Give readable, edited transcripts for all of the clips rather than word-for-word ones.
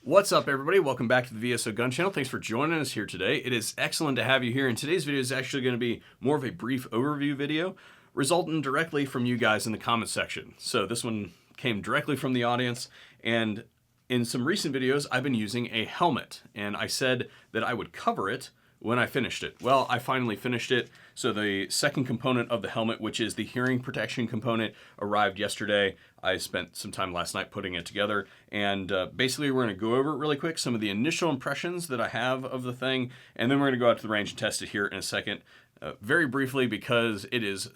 What's up, everybody? Welcome back to the VSO Gun Channel. Thanks for joining us here today. It is excellent to have you here, and today's video is actually going to be more of a brief overview video resulting directly from you guys in the comments section. So this one came directly from the audience, and in some recent videos I've been using a helmet, and I said that I would cover it when I finished it. Well, I finally finished it. So the second component of the helmet, which is the hearing protection component, arrived yesterday. I spent some time last night putting it together, and basically we're going to go over it really quick, some of the initial impressions that I have of the thing, and then we're going to go out to the range and test it here in a second. Very briefly, because it is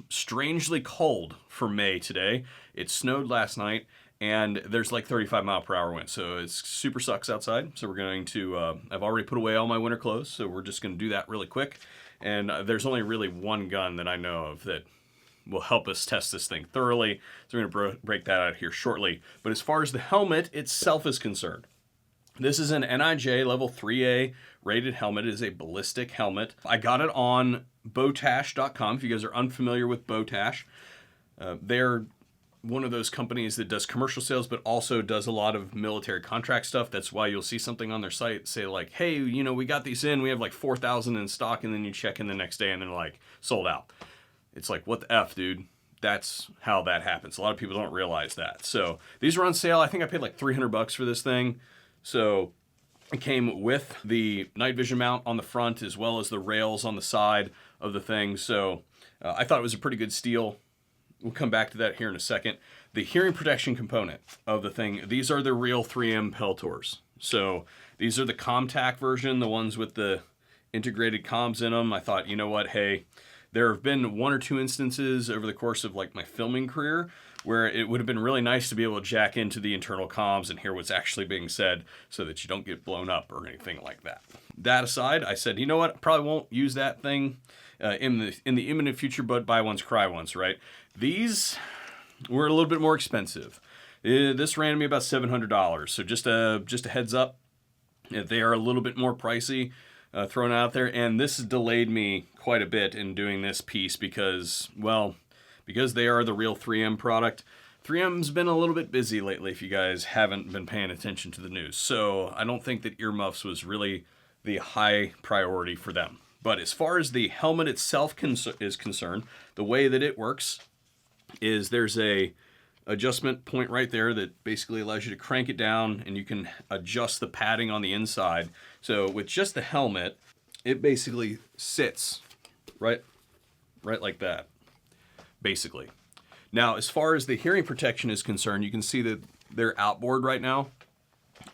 strangely cold for May today. It snowed last night, and there's like 35-mile-per-hour wind, so it super sucks outside. So we're going to, I've already put away all my winter clothes, so we're just going to do that really quick. And there's only really one gun that I know of that will help us test this thing thoroughly. So we're going to break that out here shortly. But as far as the helmet itself is concerned, this is an NIJ level 3A rated helmet. It is a ballistic helmet. I got it on Bowtash.com. If you guys are unfamiliar with Bowtash, they're one of those companies that does commercial sales, but also does a lot of military contract stuff. That's why you'll see something on their site say like, hey, you know, we got these in, we have like 4,000 in stock, and then you check in the next day and they're like, sold out. It's like, what the F, dude? That's how that happens. A lot of people don't realize that. So these are on sale. I think I paid like $300 for this thing. So it came with the night vision mount on the front as well as the rails on the side of the thing. So I thought it was a pretty good steal. We'll come back to that here in a second. The hearing protection component of the thing, these are the real 3M Peltors. So these are the ComTac version, the ones with the integrated comms in them. I thought, you know what, hey, there have been one or two instances over the course of like my filming career where it would have been really nice to be able to jack into the internal comms and hear what's actually being said so that you don't get blown up or anything like that. That aside, I said, you know what, I probably won't use that thing in the imminent future, but buy once, cry once, right? These were a little bit more expensive. This ran me about $700. So just a heads up, they are a little bit more pricey thrown out there. And this delayed me quite a bit in doing this piece because they are the real 3M product. 3M's been a little bit busy lately if you guys haven't been paying attention to the news. So I don't think that earmuffs was really the high priority for them. But as far as the helmet itself is concerned, the way that it works is there's a adjustment point right there that basically allows you to crank it down, and you can adjust the padding on the inside. So with just the helmet, it basically sits right like that, basically. Now, as far as the hearing protection is concerned, you can see that they're outboard right now,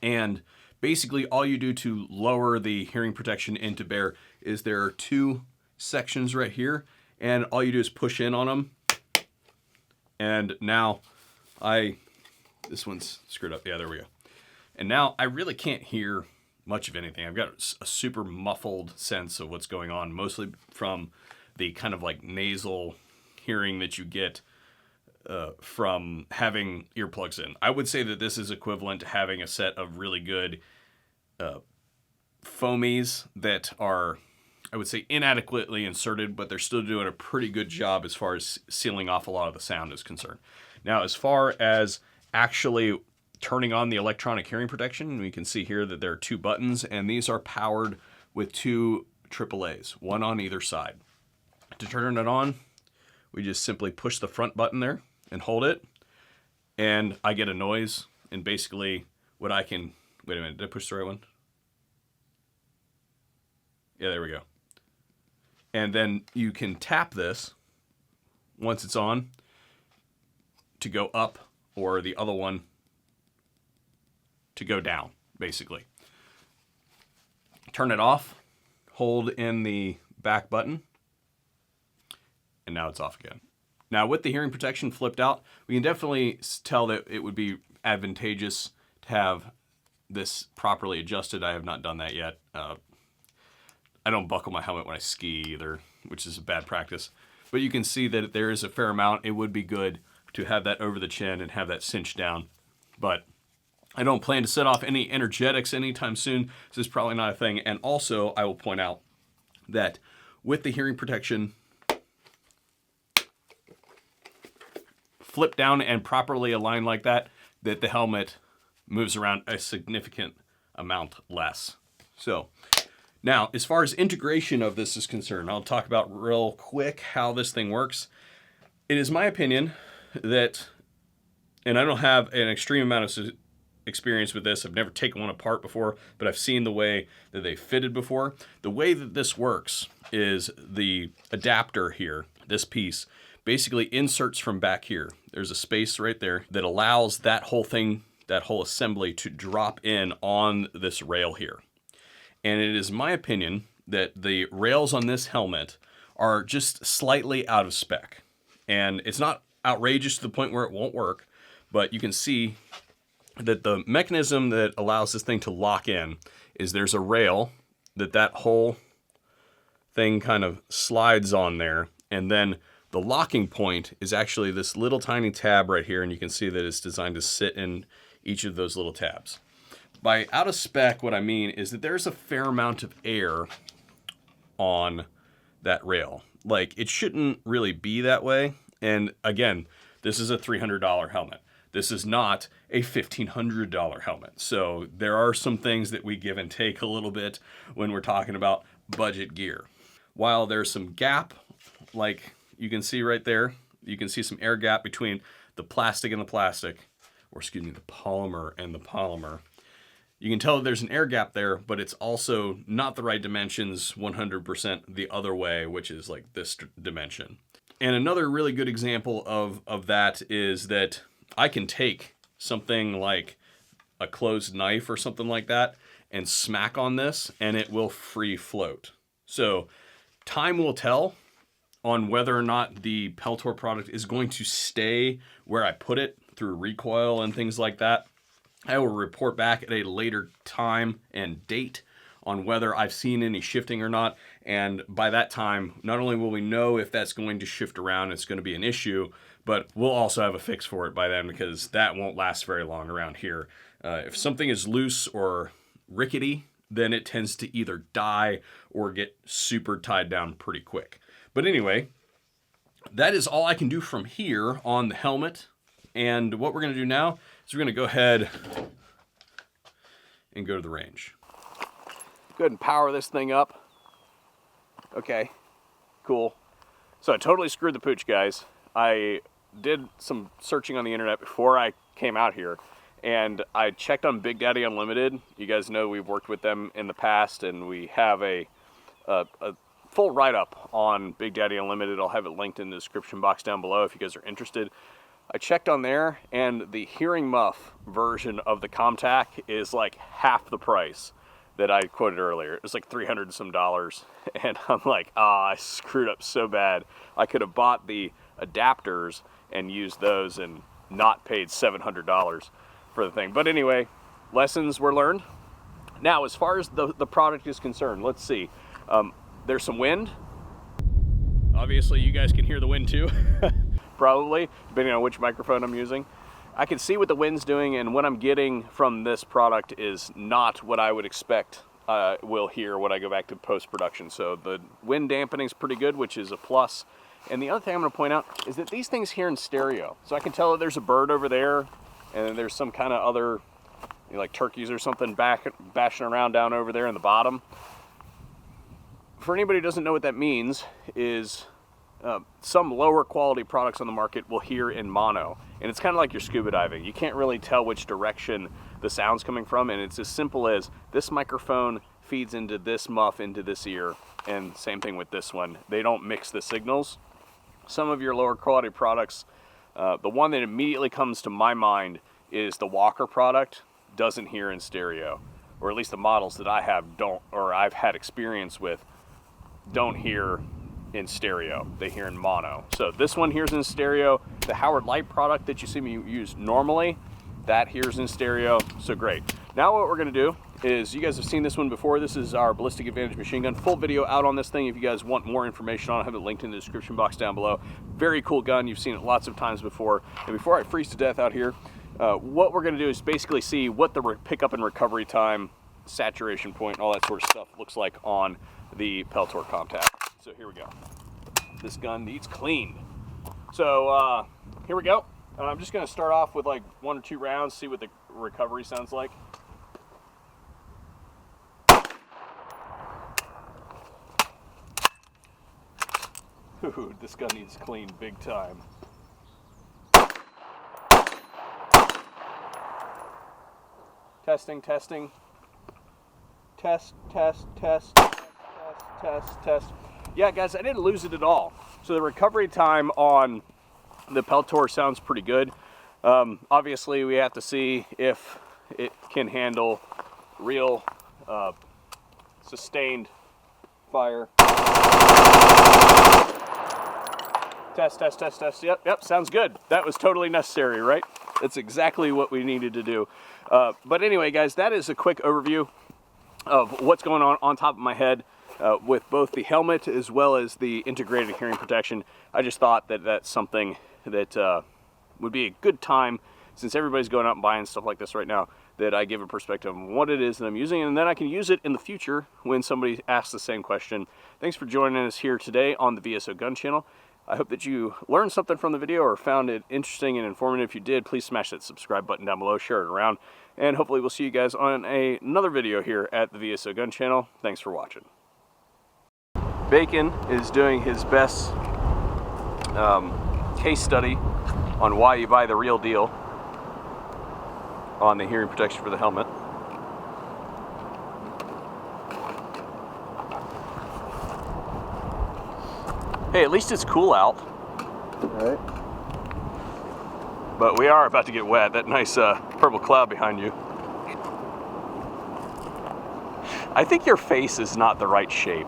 and basically all you do to lower the hearing protection into bear is there are two sections right here, and all you do is push in on them. And now this one's screwed up. Yeah, there we go. And now I really can't hear much of anything. I've got a super muffled sense of what's going on, mostly from the kind of like nasal hearing that you get from having earplugs in. I would say that this is equivalent to having a set of really good foamies that are, I would say, inadequately inserted, but they're still doing a pretty good job as far as sealing off a lot of the sound is concerned. Now, as far as actually turning on the electronic hearing protection, we can see here that there are two buttons, and these are powered with two AAAs, one on either side. To turn it on, we just simply push the front button there and hold it, and I get a noise, and basically what I can, wait a minute, did I push the right one? Yeah, there we go. And then you can tap this once it's on to go up, or the other one to go down, basically. Turn it off, hold in the back button, and now it's off again. Now, with the hearing protection flipped out, we can definitely tell that it would be advantageous to have this properly adjusted. I have not done that yet. I don't buckle my helmet when I ski either, which is a bad practice. But you can see that there is a fair amount. It would be good to have that over the chin and have that cinched down. But I don't plan to set off any energetics anytime soon. This is probably not a thing. And also, I will point out that with the hearing protection flip down and properly aligned like that, that the helmet moves around a significant amount less. So now, as far as integration of this is concerned, I'll talk about real quick how this thing works. It is my opinion that, and I don't have an extreme amount of experience with this. I've never taken one apart before, but I've seen the way that they fitted before. The way that this works is the adapter here, this piece, basically inserts from back here. There's a space right there that allows that whole thing, that whole assembly, to drop in on this rail here. And it is my opinion that the rails on this helmet are just slightly out of spec. And it's not outrageous to the point where it won't work, but you can see that the mechanism that allows this thing to lock in is there's a rail that whole thing kind of slides on there, and then the locking point is actually this little tiny tab right here, and you can see that it's designed to sit in each of those little tabs. By out of spec, what I mean is that there's a fair amount of air on that rail. Like, it shouldn't really be that way. And again, this is a $300 helmet. This is not a $1,500 helmet. So there are some things that we give and take a little bit when we're talking about budget gear. While there's some gap, like you can see right there, you can see some air gap between the plastic and the plastic, or excuse me, the polymer and the polymer. You can tell that there's an air gap there, but it's also not the right dimensions 100% the other way, which is like this dimension. And another really good example of that is that I can take something like a closed knife or something like that and smack on this, and it will free float. So time will tell on whether or not the Peltor product is going to stay where I put it through recoil and things like that. I will report back at a later time and date on whether I've seen any shifting or not. And by that time, not only will we know if that's going to shift around, it's going to be an issue, but we'll also have a fix for it by then, because that won't last very long around here. If something is loose or rickety, then it tends to either die or get super tied down pretty quick. But anyway, that is all I can do from here on the helmet. And what we're going to do now is we're going to go ahead and go to the range. Go ahead and power this thing up. Okay, cool. So I totally screwed the pooch, guys. I did some searching on the internet before I came out here, and I checked on Big Daddy Unlimited. You guys know we've worked with them in the past, and we have a full write-up on Big Daddy Unlimited. I'll have it linked in the description box down below if you guys are interested. I checked on there, and the hearing muff version of the ComTac is like half the price that I quoted earlier. It was like $300 and some, and I'm like, I screwed up so bad. I could have bought the adapters and used those and not paid $700 for the thing. But anyway, lessons were learned. Now, as far as the product is concerned, let's see. There's some wind. Obviously, you guys can hear the wind too, probably, depending on which microphone I'm using. I can see what the wind's doing, and what I'm getting from this product is not what I would expect we'll hear when I go back to post-production. So the wind dampening is pretty good, which is a plus. And the other thing I'm going to point out is that these things hear in stereo. So I can tell that there's a bird over there, and then there's some kind of other, like turkeys or something bashing around down over there in the bottom. For anybody who doesn't know what that means, is some lower quality products on the market will hear in mono. And it's kind of like your scuba diving. You can't really tell which direction the sound's coming from, and it's as simple as this microphone feeds into this muff into this ear, and same thing with this one. They don't mix the signals. Some of your lower quality products, the one that immediately comes to my mind is the Walker product, doesn't hear in stereo, or at least the models that I have don't, or I've had experience with, don't hear in stereo. They hear in mono. So this one hears in stereo. The Howard Light product that you see me use normally, that hears in stereo. So great. Now what we're going to do is, you guys have seen this one before. This is our Ballistic Advantage machine gun. Full video out on this thing if you guys want more information on it. I have it linked in the description box down below. Very cool gun. You've seen it lots of times before. And before I freeze to death out here, what we're going to do is basically see what the pickup and recovery time, saturation point, all that sort of stuff looks like on the Peltor ComTac. So here we go. This gun needs cleaned. So here we go. I'm just going to start off with like 1 or 2 rounds, see what the recovery sounds like. Ooh, this gun needs cleaned big time. Testing, testing. Test, test, test, test, test, test. Yeah, guys, I didn't lose it at all. So the recovery time on the Peltor sounds pretty good. Obviously, we have to see if it can handle real sustained fire. Test, test, test, test. Yep, sounds good. That was totally necessary, right? That's exactly what we needed to do. But anyway, guys, that is a quick overview of what's going on top of my head with both the helmet as well as the integrated hearing protection. I just thought that that's something that would be a good time, since everybody's going out and buying stuff like this right now, that I give a perspective on what it is that I'm using, and then I can use it in the future when somebody asks the same question. Thanks for joining us here today on the VSO Gun Channel. I hope that you learned something from the video or found it interesting and informative. If you did, please smash that subscribe button down below, share it around, and hopefully we'll see you guys on another video here at the VSO Gun Channel. Thanks for watching. Bacon is doing his best case study on why you buy the real deal on the hearing protection for the helmet. Hey, at least it's cool out. Right. But we are about to get wet. That nice purple cloud behind you. I think your face is not the right shape.